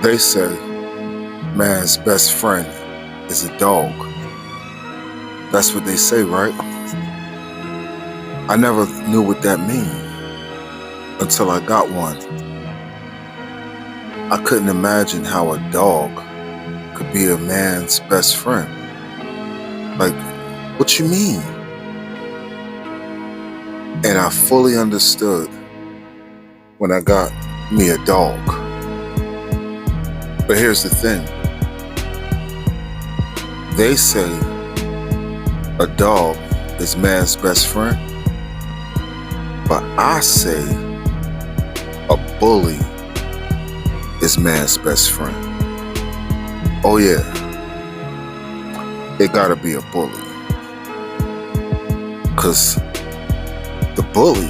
They say man's best friend is a dog. That's what they say, right? I never knew what that meant until I got one. I couldn't imagine how a dog could be a man's best friend. Like, what you mean? And I fully understood when I got me a dog. But here's the thing. They say a dog is man's best friend, but I say a bully is man's best friend. Oh yeah, it gotta be a bully. 'Cause the bully,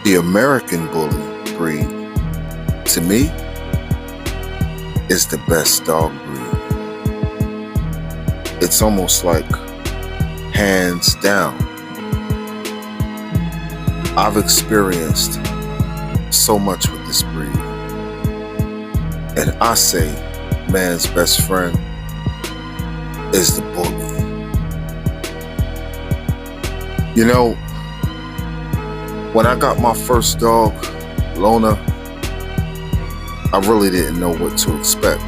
the American bully breed, to me, is the best dog breed. It's almost like hands down. I've experienced so much with this breed. And I say man's best friend is the bully. You know, when I got my first dog, Lona, I really didn't know what to expect.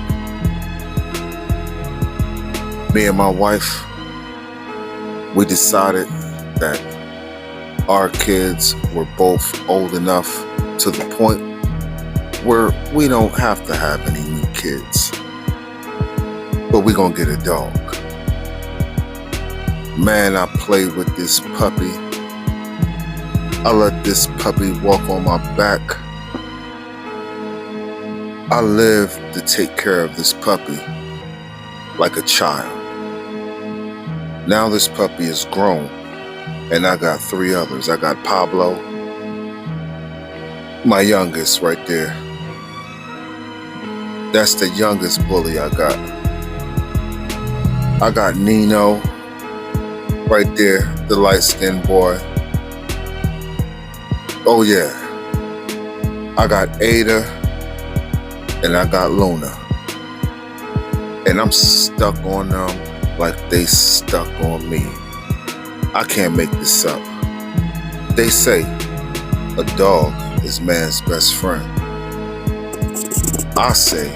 Me and my wife, we decided that our kids were both old enough to the point where we don't have to have any new kids. But we're gonna get a dog. Man, I played with this puppy. I let this puppy walk on my back. I lived to take care of this puppy like a child. Now this puppy is grown, and I got 3 others. I got Pablo, my youngest right there. That's the youngest bully I got. I got Nino right there, the light-skinned boy. Oh yeah, I got Ada, and I got Luna. And I'm stuck on them like they stuck on me. I can't make this up. They say a dog is man's best friend. I say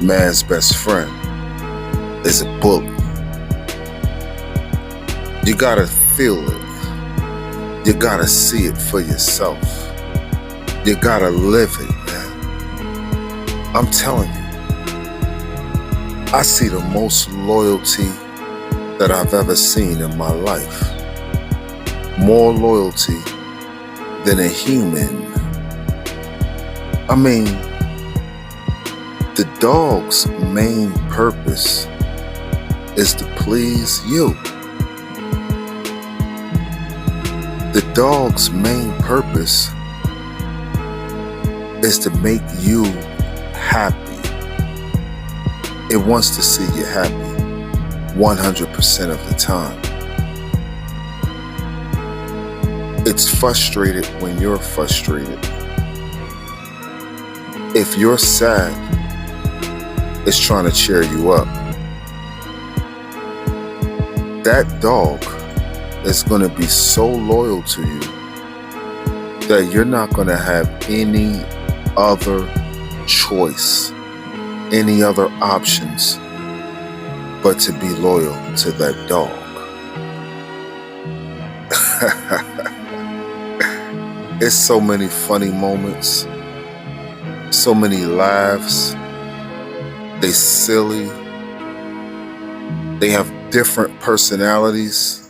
man's best friend is a bully. You gotta feel it. You gotta see it for yourself. You gotta live it, man. I'm telling you, I see the most loyalty that I've ever seen in my life. More loyalty than a human. I mean, the dog's main purpose is to please you. The dog's main purpose is to make you happy. It wants to see you happy 100% of the time. It's frustrated when you're frustrated. If you're sad, it's trying to cheer you up. That dog is going to be so loyal to you that you're not going to have any other choice, any other options but to be loyal to that dog. It's so many funny moments, so many laughs. They silly. They have different personalities.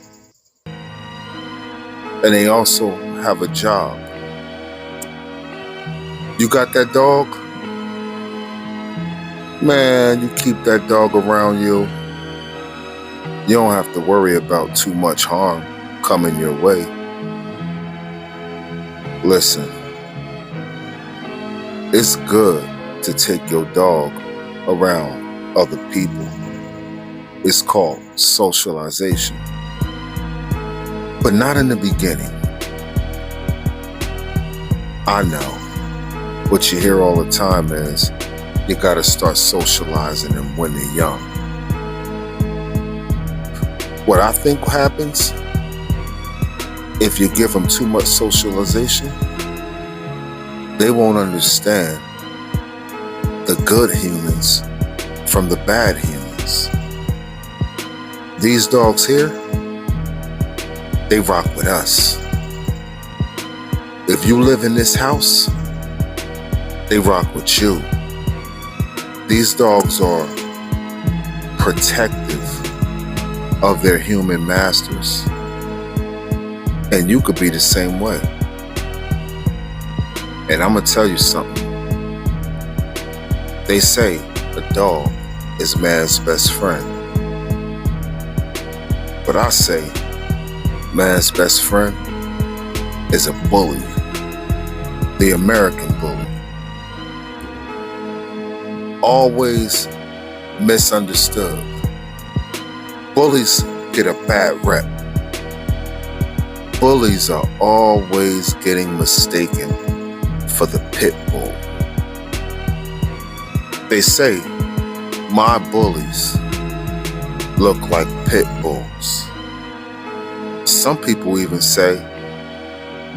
And they also have a job. You got that dog? Man, you keep that dog around you. You don't have to worry about too much harm coming your way. Listen, it's good to take your dog around other people. It's called socialization. But not in the beginning. I know. What you hear all the time is you gotta start socializing them when they're young. What I think happens if you give them too much socialization, they won't understand the good humans from the bad humans. These dogs here, they rock with us. If you live in this house, they rock with you. These dogs are protective of their human masters. And you could be the same way. And I'm gonna tell you something. They say a dog is man's best friend. But I say man's best friend is a bully. The American bully. Always misunderstood. Bullies get a bad rep. Bullies are always getting mistaken for the pit bull. They say my bullies look like pit bulls. Some people even say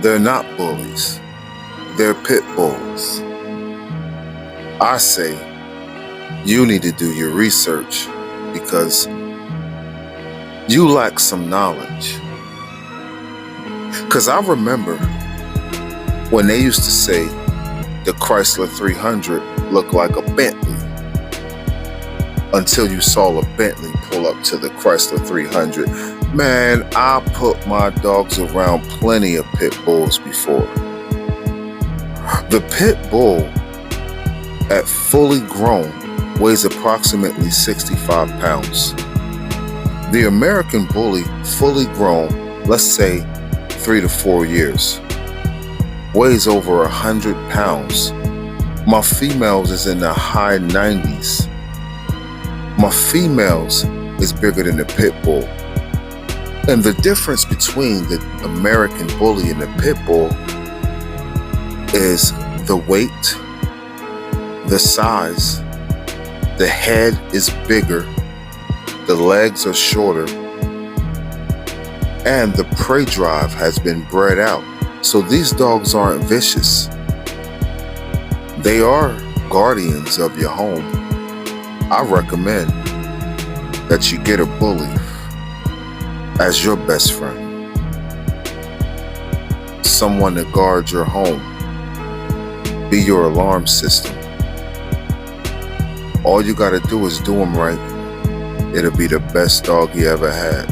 they're not bullies, they're pit bulls. I say you need to do your research because you lack some knowledge. Because I remember when they used to say the Chrysler 300 looked like a Bentley until you saw a Bentley pull up to the Chrysler 300. Man, I put my dogs around plenty of pit bulls before. The pit bull at fully grown weighs approximately 65 pounds. The American bully fully grown, let's say 3 to 4 years, weighs over 100 pounds. My females is in the high 90s. My females is bigger than the pit bull. And the difference between the American bully and the pit bull is the weight, the size, the head is bigger, the legs are shorter, and the prey drive has been bred out. So these dogs aren't vicious. They are guardians of your home. I recommend that you get a bully as your best friend. Someone to guard your home, be your alarm system. All you gotta do is do them right. It'll be the best dog you ever had.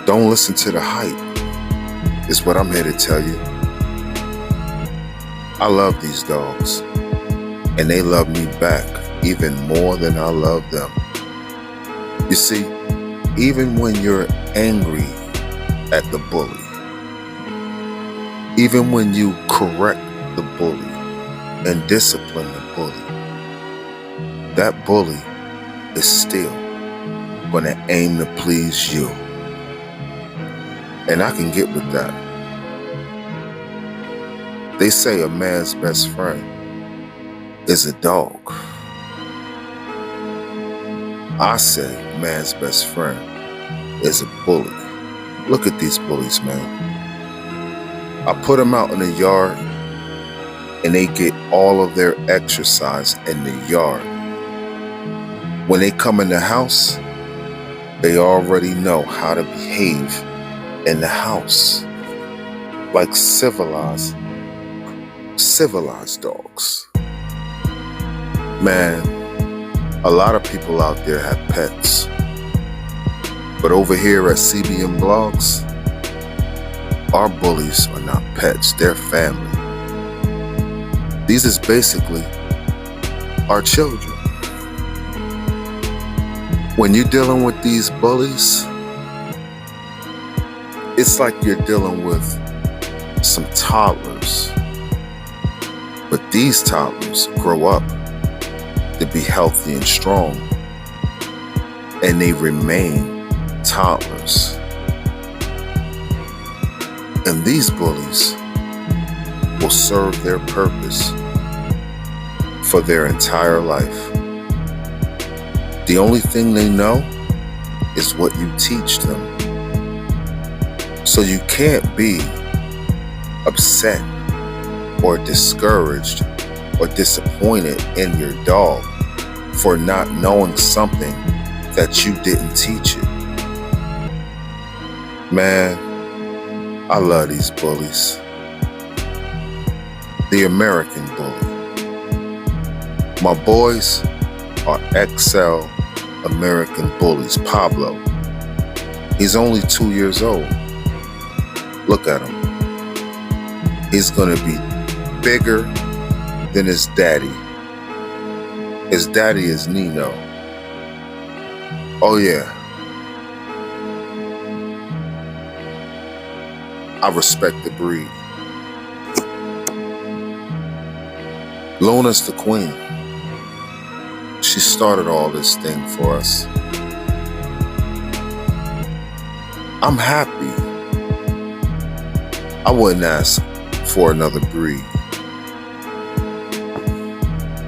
Don't listen to the hype, is what I'm here to tell you. I love these dogs, and they love me back even more than I love them. You see, even when you're angry at the bully, even when you correct the bully and discipline the bully, that bully is still gonna aim to please you. And I can get with that. They say a man's best friend is a dog. I say man's best friend is a bully. Look at these bullies, man. I put them out in the yard and they get all of their exercise in the yard. When they come in the house, they already know how to behave in the house, like civilized dogs. Man, a lot of people out there have pets, but over here at CBM Blogs, our bullies are not pets, they're family. These is basically our children. When you're dealing with these bullies, it's like you're dealing with some toddlers. But these toddlers grow up to be healthy and strong, and they remain toddlers. And these bullies will serve their purpose for their entire life. The only thing they know is what you teach them. So you can't be upset or discouraged or disappointed in your dog for not knowing something that you didn't teach it. Man, I love these bullies. The American bully. My boys are XL American bullies. Pablo, he's only 2 years old. Look at him. He's gonna be bigger than his daddy. His daddy is Nino. Oh yeah. I respect the breed. Luna's the queen. She started all this thing for us. I'm happy. I wouldn't ask for another breed.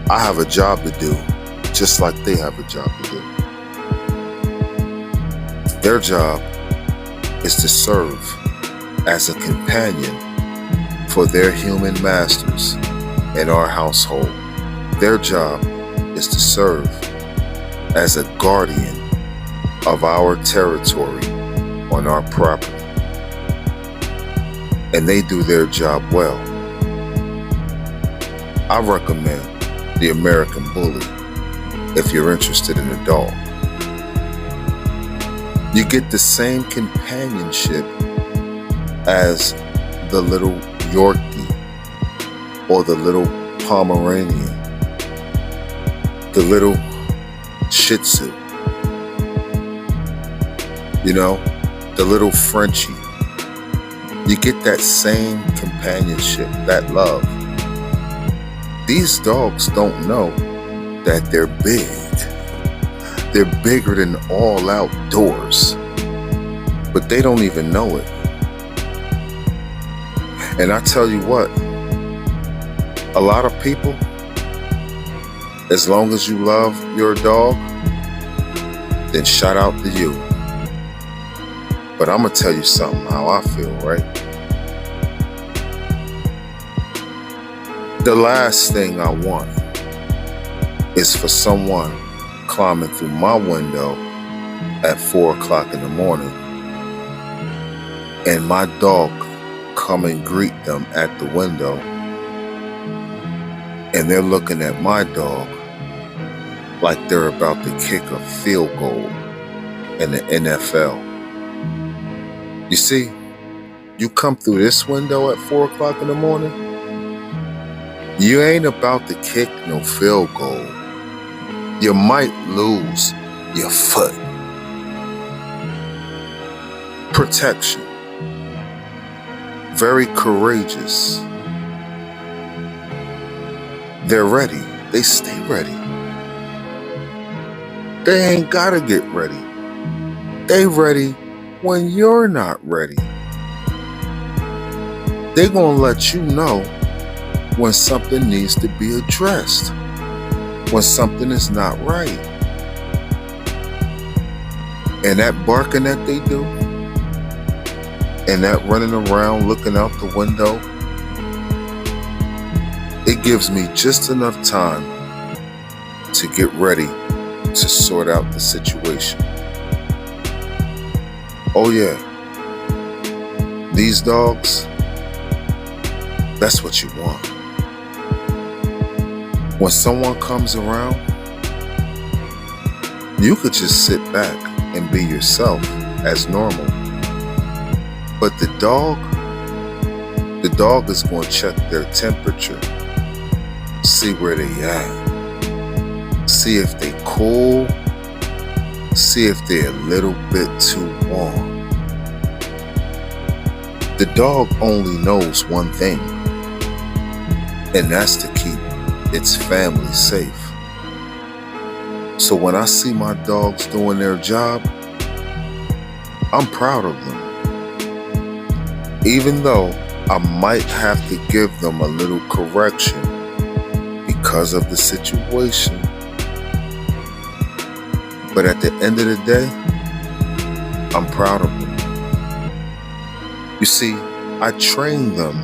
I have a job to do, just like they have a job to do. Their job is to serve as a companion for their human masters in our household. Their job is to serve as a guardian of our territory on our property. And they do their job well. I recommend the American Bully if you're interested in a dog. You get the same companionship as the little Yorkie or the little Pomeranian, the little Shih Tzu, you know, the little Frenchie. You get that same companionship, that love. These dogs don't know that they're big. They're bigger than all outdoors, but they don't even know it. And I tell you what, a lot of people, as long as you love your dog, then shout out to you. But I'm gonna tell you something how I feel, right? The last thing I want is for someone climbing through my window at 4 o'clock in the morning and my dog come and greet them at the window and they're looking at my dog like they're about to kick a field goal in the NFL. You see, you come through this window at 4 o'clock in the morning, you ain't about to kick no field goal. You might lose your foot. Protection. Very courageous. They're ready. They stay ready. They ain't gotta get ready. They ready when you're not ready. They gonna let you know when something needs to be addressed, when something is not right. And that barking that they do, and that running around looking out the window, it gives me just enough time to get ready to sort out the situation. Oh yeah, these dogs, that's what you want. When someone comes around, you could just sit back and be yourself as normal. But the dog is going to check their temperature, see where they at, see if they cool, see if they're a little bit too warm. The dog only knows one thing, and that's to keep its family safe. So when I see my dogs doing their job, I'm proud of them. Even though I might have to give them a little correction because of the situation. But at the end of the day, I'm proud of them. You see, I train them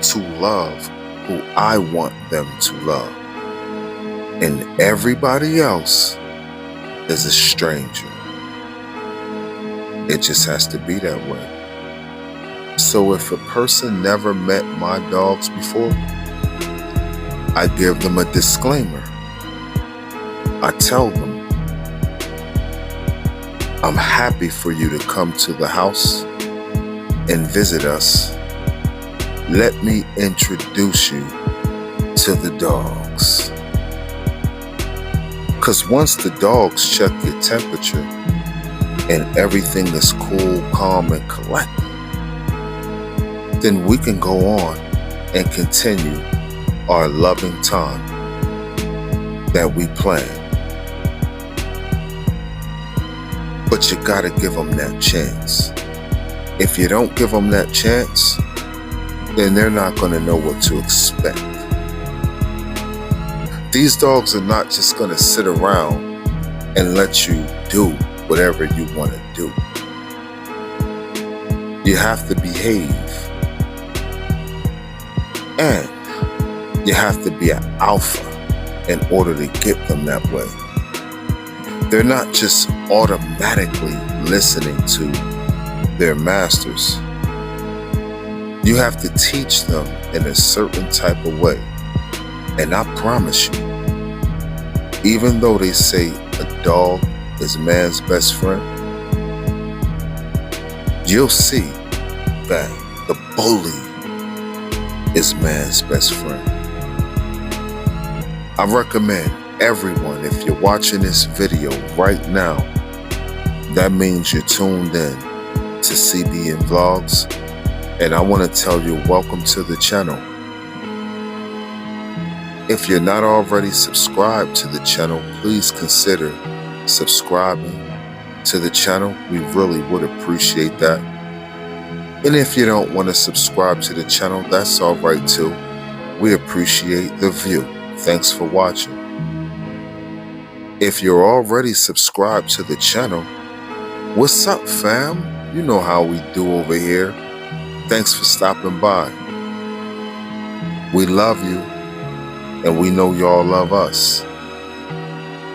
to love who I want them to love. And everybody else is a stranger. It just has to be that way. So if a person never met my dogs before, I give them a disclaimer. I tell them, I'm happy for you to come to the house and visit us. Let me introduce you to the dogs. Because once the dogs check your temperature and everything is cool, calm, and collected, then we can go on and continue our loving time that we planned. But you gotta give them that chance. If you don't give them that chance, then they're not gonna know what to expect. These dogs are not just gonna sit around and let you do whatever you wanna do. You have to behave. And you have to be an alpha in order to get them that way. They're not just automatically listening to their masters. You have to teach them in a certain type of way. And I promise you, even though they say a dog is man's best friend, you'll see that the bully is man's best friend. I recommend everyone, if you're watching this video right now, that means you're tuned in to CBN Vlogs, and I want to tell you welcome to the channel. If you're not already subscribed to the channel, please consider subscribing to the channel. We really would appreciate that. And if you don't want to subscribe to the channel, that's all right too. We appreciate the view. Thanks for watching. If you're already subscribed to the channel, what's up, fam? You know how we do over here. Thanks for stopping by. We love you, and we know y'all love us.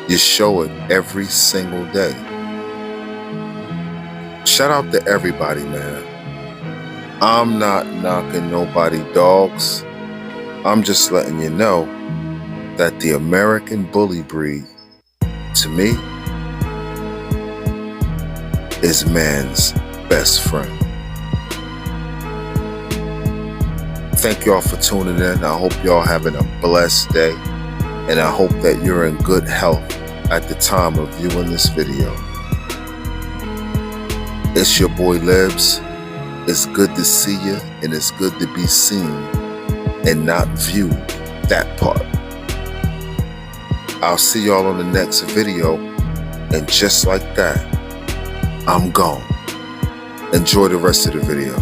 You show it every single day. Shout out to everybody, man. I'm not knocking nobody dogs. I'm just letting you know that the American bully breed, to me, is man's best friend. Thank y'all for tuning in. I hope y'all having a blessed day, and I hope that you're in good health at the time of viewing this video. It's your boy Libs. It's good to see you, and it's good to be seen and not viewed. That part. I'll see y'all on the next video, and just like that, I'm gone. Enjoy the rest of the video.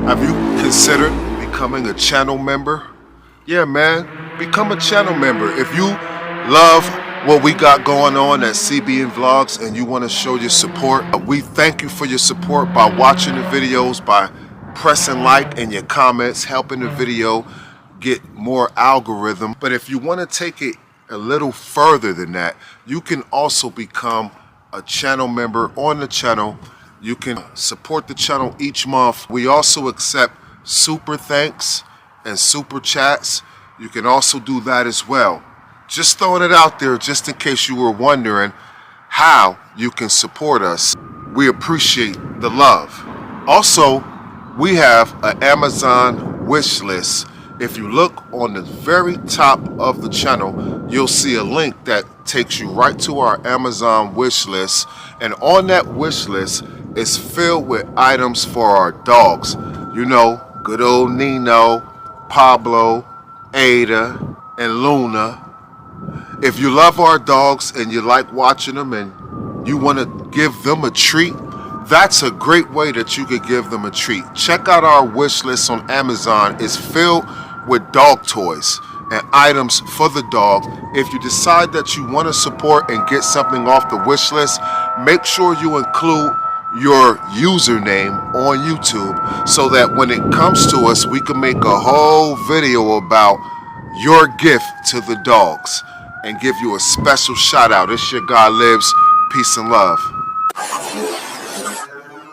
Have you considered becoming a channel member? Yeah, man, become a channel member. If you love what we got going on at CBN Vlogs and you want to show your support, we thank you for your support by watching the videos, by pressing like and your comments, helping the video get more algorithm. But if you want to take it a little further than that, you can also become a channel member on the channel. You can support the channel each month. We also accept super thanks and super chats. You can also do that as well. Just throwing it out there just in case you were wondering how you can support us. We appreciate the love. Also, we have an Amazon wish list. If you look on the very top of the channel, you'll see a link that takes you right to our Amazon wish list. And on that wish list is filled with items for our dogs. You know, good old Nino, Pablo, Ada, and Luna. If you love our dogs and you like watching them and you want to give them a treat, that's a great way that you could give them a treat. Check out our wish list on Amazon. It's filled with dog toys and items for the dog. If you decide that you want to support and get something off the wish list, make sure you include your username on YouTube so that when it comes to us, we can make a whole video about your gift to the dogs and give you a special shout out. It's your God Lives. Peace and love.